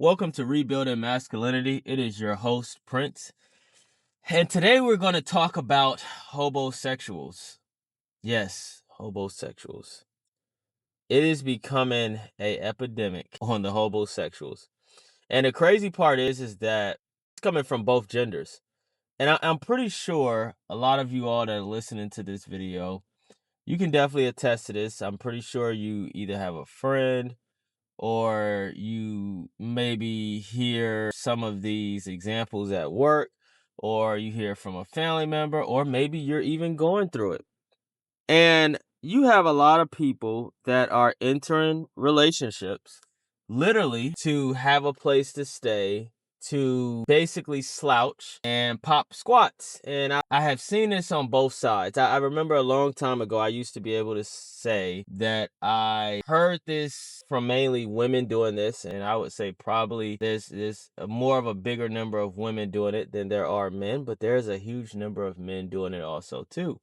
Welcome to Rebuilding Masculinity. It is your host, Prince. And today we're going to talk about hobosexuals. Yes, hobosexuals. It is becoming an epidemic on the hobosexuals. And the crazy part is that it's coming from both genders. And I'm pretty sure a lot of you all that are listening to this video, you can definitely attest to this. I'm pretty sure you either have a friend or you maybe hear some of these examples at work, or you hear from a family member, or maybe you're even going through it. And you have a lot of people that are entering relationships literally to have a place to stay, to basically slouch and pop squats. And I have seen this on both sides. I remember a long time ago, I used to be able to say that I heard this from mainly women doing this. And I would say probably there's more of a bigger number of women doing it than there are men, but there's a huge number of men doing it also too.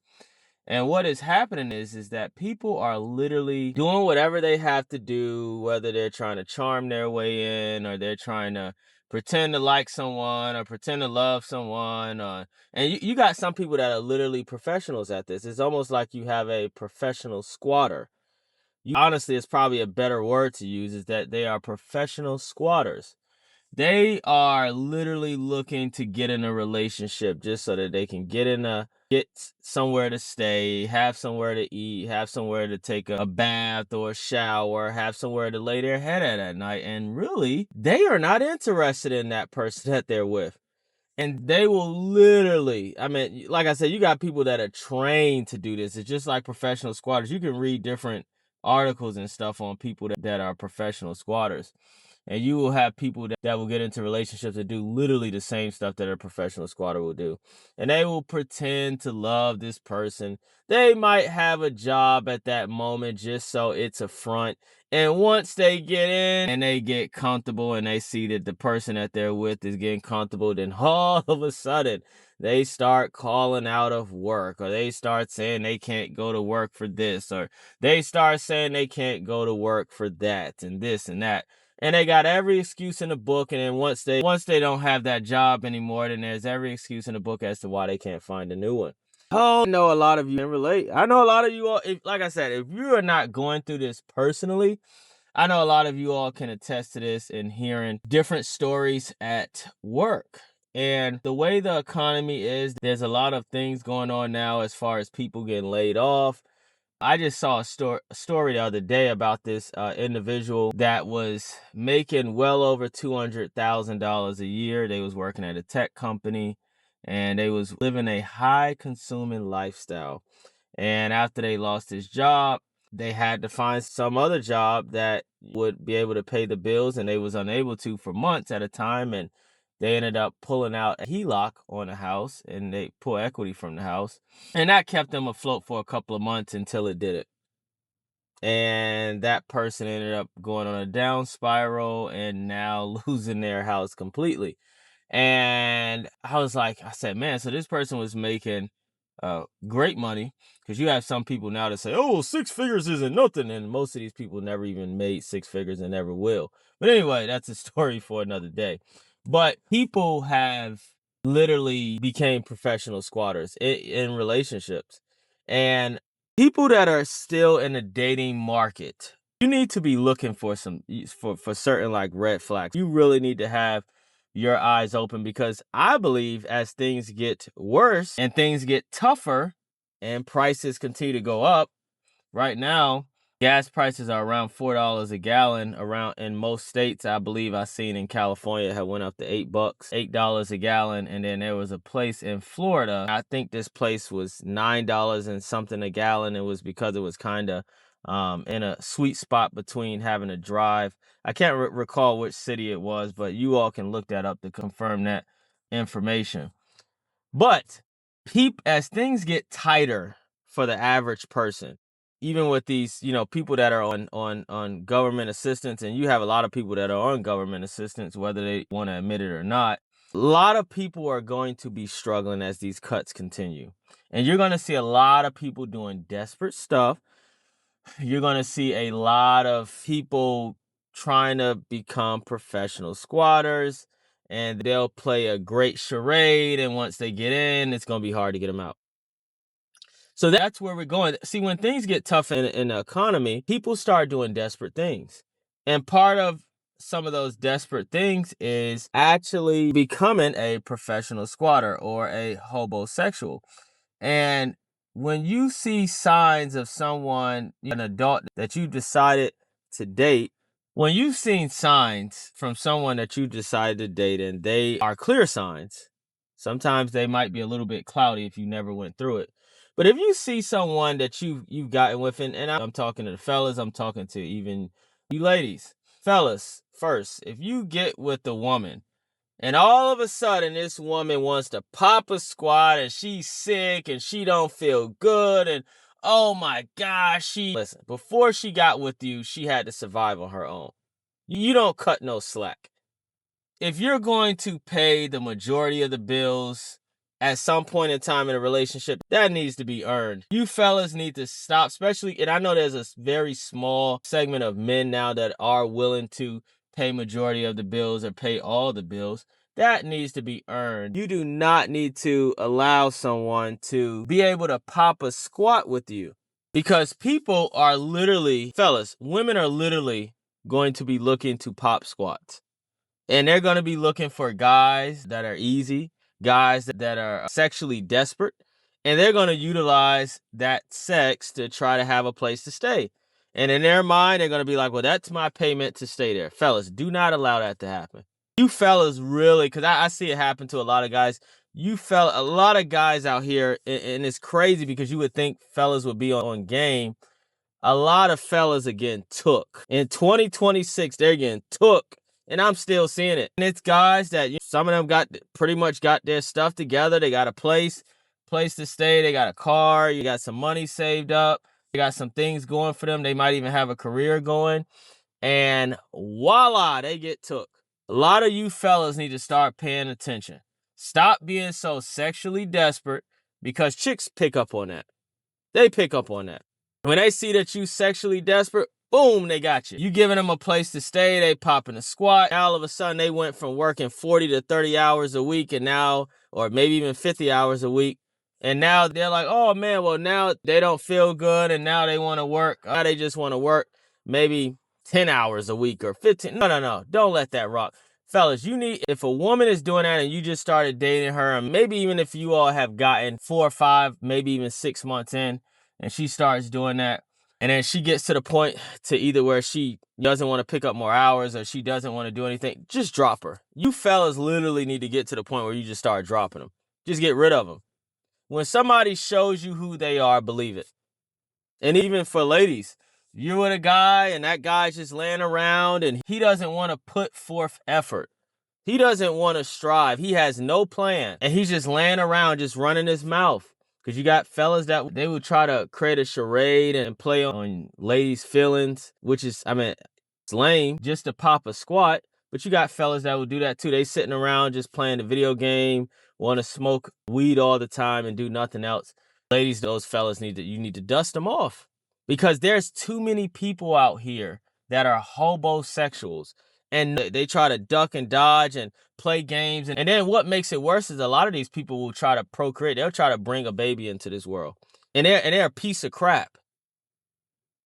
And what is happening is that people are literally doing whatever they have to do, whether they're trying to charm their way in, or they're trying to pretend to like someone or pretend to love someone. And you got some people that are literally professionals at this. It's almost like you have a professional squatter. Honestly, it's probably a better word to use, is that they are professional squatters. They are literally looking to get in a relationship just so that they can get somewhere to stay, have somewhere to eat, have somewhere to take a bath or a shower, have somewhere to lay their head at night. And really, they are not interested in that person that they're with. And they will literally, I mean, like I said, you got people that are trained to do this. It's just like professional squatters. You can read different articles and stuff on people that are professional squatters. And you will have people that will get into relationships that do literally the same stuff that a professional squatter will do. And they will pretend to love this person. They might have a job at that moment just so it's a front. And once they get in and they get comfortable and they see that the person that they're with is getting comfortable, then all of a sudden they start calling out of work, or they start saying they can't go to work for this, or they start saying they can't go to work for that and this and that. And they got every excuse in the book. And then once they don't have that job anymore, then there's every excuse in the book as to why they can't find a new one. Oh, I know a lot of you can relate. I know a lot of you all, like I said, if you are not going through this personally, I know a lot of you all can attest to this in hearing different stories at work. And the way the economy is, there's a lot of things going on now as far as people getting laid off. I just saw a story the other day about this individual that was making well over $200,000 a year. They was working at a tech company, and they was living a high consuming lifestyle. And after they lost his job, they had to find some other job that would be able to pay the bills, and they was unable to for months at a time. And they ended up pulling out a HELOC on a house, and they pull equity from the house. And that kept them afloat for a couple of months until it did it. And that person ended up going on a down spiral and now losing their house completely. And I said, man, so this person was making great money, because you have some people now that say, oh, 6 figures isn't nothing. And most of these people never even made 6 figures and never will. But anyway, that's a story for another day. But people have literally became professional squatters in relationships. And people that are still in the dating market, you need to be looking for for certain like red flags. You really need to have your eyes open, because I believe as things get worse and things get tougher and prices continue to go up, right now gas prices are around $4 a gallon around in most states. I believe I seen in California it had went up to $8 a gallon. And then there was a place in Florida, I think this place was $9 and something a gallon. It was because it was kind of in a sweet spot between having to drive. I can't recall which city it was, but you all can look that up to confirm that information. But as things get tighter for the average person, even with these, people that are on government assistance, and you have a lot of people that are on government assistance, whether they want to admit it or not, a lot of people are going to be struggling as these cuts continue. And you're going to see a lot of people doing desperate stuff. You're going to see a lot of people trying to become professional squatters, and they'll play a great charade, and once they get in, it's going to be hard to get them out. So that's where we're going. See, when things get tough in the economy, people start doing desperate things. And part of some of those desperate things is actually becoming a professional squatter or a hobosexual. And when you see signs of someone, an adult that you decided to date, when you've seen signs from someone that you decided to date and they are clear signs, sometimes they might be a little bit cloudy if you never went through it. But if you see someone that you've gotten with, and I'm talking to the fellas, I'm talking to even you ladies. Fellas, first, if you get with a woman and all of a sudden this woman wants to pop a squat and she's sick and she don't feel good and oh my gosh, listen, before she got with you, she had to survive on her own. You don't cut no slack. If you're going to pay the majority of the bills at some point in time in a relationship, that needs to be earned. You fellas need to stop, especially, and I know there's a very small segment of men now that are willing to pay majority of the bills or pay all the bills. That needs to be earned. You do not need to allow someone to be able to pop a squat with you, because people are literally, fellas, women are literally going to be looking to pop squats. And they're going to be looking for guys that are easy, guys that are sexually desperate, and they're going to utilize that sex to try to have a place to stay. And in their mind, they're going to be like, well, that's my payment to stay there. Fellas, do not allow that to happen. You fellas really, because I see it happen to a lot of guys. A lot of guys out here, and it's crazy because you would think fellas would be on game. A lot of fellas are getting took. In 2026, they're getting took. And I'm still seeing it. And it's guys that some of them pretty much got their stuff together. They got a place to stay. They got a car. You got some money saved up. They got some things going for them. They might even have a career going. And voila, they get took. A lot of you fellas need to start paying attention. Stop being so sexually desperate, because chicks pick up on that. They pick up on that. When they see that you sexually desperate, boom, they got you. You giving them a place to stay, they popping a squat. Now all of a sudden they went from working 40 to 30 hours a week and now, or maybe even 50 hours a week. And now they're like, oh man, well now they don't feel good and now they want to work. Now they just want to work maybe 10 hours a week or 15. No. Don't let that rock. Fellas, if a woman is doing that and you just started dating her, and maybe even if you all have gotten 4 or 5, maybe even 6 months in, and she starts doing that, and then she gets to the point to either where she doesn't want to pick up more hours or she doesn't want to do anything, just drop her. You fellas literally need to get to the point where you just start dropping them. Just get rid of them. When somebody shows you who they are, believe it. And even for ladies, you're with a guy and that guy's just laying around and he doesn't want to put forth effort. He doesn't want to strive. He has no plan. And he's just laying around, just running his mouth. Because you got fellas that they would try to create a charade and play on ladies' feelings, which is, it's lame just to pop a squat. But you got fellas that would do that too. They sitting around just playing the video game, want to smoke weed all the time and do nothing else. Ladies, those fellas you need to dust them off. Because there's too many people out here that are hobosexuals. And they try to duck and dodge and play games. And then what makes it worse is a lot of these people will try to procreate. They'll try to bring a baby into this world. And they're a piece of crap.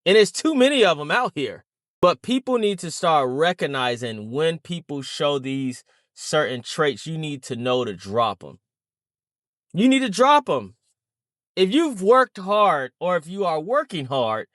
And there's too many of them out here. But people need to start recognizing when people show these certain traits, you need to know to drop them. You need to drop them. If you've worked hard, or if you are working hard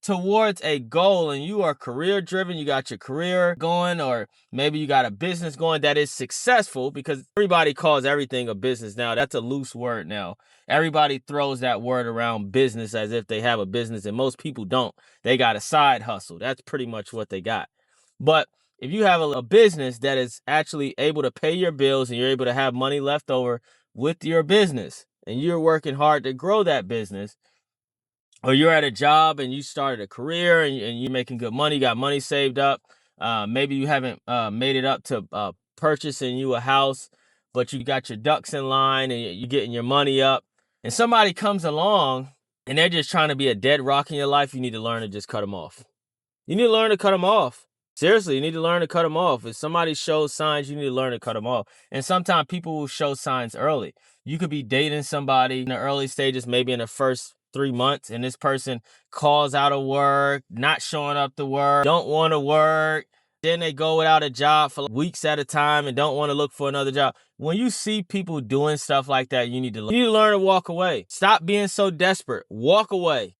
towards a goal and you are career driven, you got your career going, or maybe you got a business going that is successful, because everybody calls everything a business now. That's a loose word now. Everybody throws that word around, business, as if they have a business, and most people don't. They got a side hustle. That's pretty much what they got. But if you have a business that is actually able to pay your bills and you're able to have money left over with your business, and you're working hard to grow that business, or you're at a job and you started a career and you're making good money, got money saved up. Maybe you haven't made it up to purchasing you a house, but you got your ducks in line and you're getting your money up. And somebody comes along and they're just trying to be a dead rock in your life. You need to learn to just cut them off. You need to learn to cut them off. Seriously, you need to learn to cut them off. If somebody shows signs, you need to learn to cut them off. And sometimes people will show signs early. You could be dating somebody in the early stages, maybe in the first 3 months, and this person calls out of work, not showing up to work, don't want to work. Then they go without a job for weeks at a time and don't want to look for another job. When you see people doing stuff like that, you need to learn to walk away. Stop being so desperate. Walk away.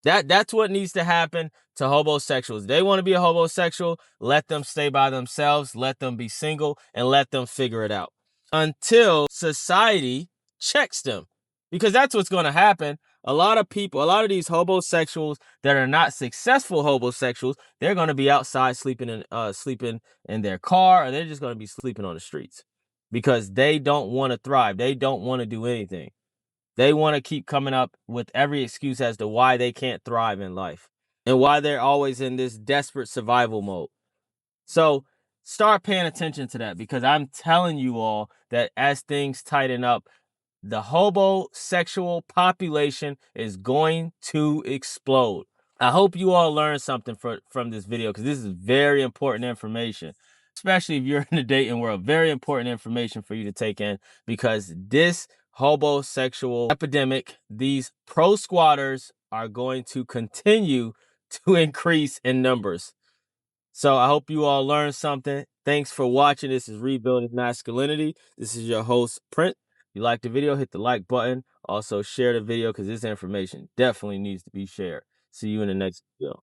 That's what needs to happen to hobosexuals. They want to be a hobosexual, let them stay by themselves, let them be single, and let them figure it out until society checks them. Because that's what's going to happen. A lot of people, a lot of these hobosexuals that are not successful hobosexuals, they're going to be outside sleeping in their car, or they're just going to be sleeping on the streets because they don't want to thrive. They don't want to do anything. They want to keep coming up with every excuse as to why they can't thrive in life and why they're always in this desperate survival mode. So start paying attention to that, because I'm telling you all that as things tighten up, the hobosexual population is going to explode. I hope you all learned something from this video, because this is very important information, especially if you're in the dating world. Very important information for you to take in, because this hobosexual epidemic, these pro squatters are going to continue to increase in numbers. So I hope you all learned something. Thanks for watching. This is Rebuilding Masculinity. This is your host, Print. If you like the video, hit the like button. Also share the video, because this information definitely needs to be shared. See you in the next video.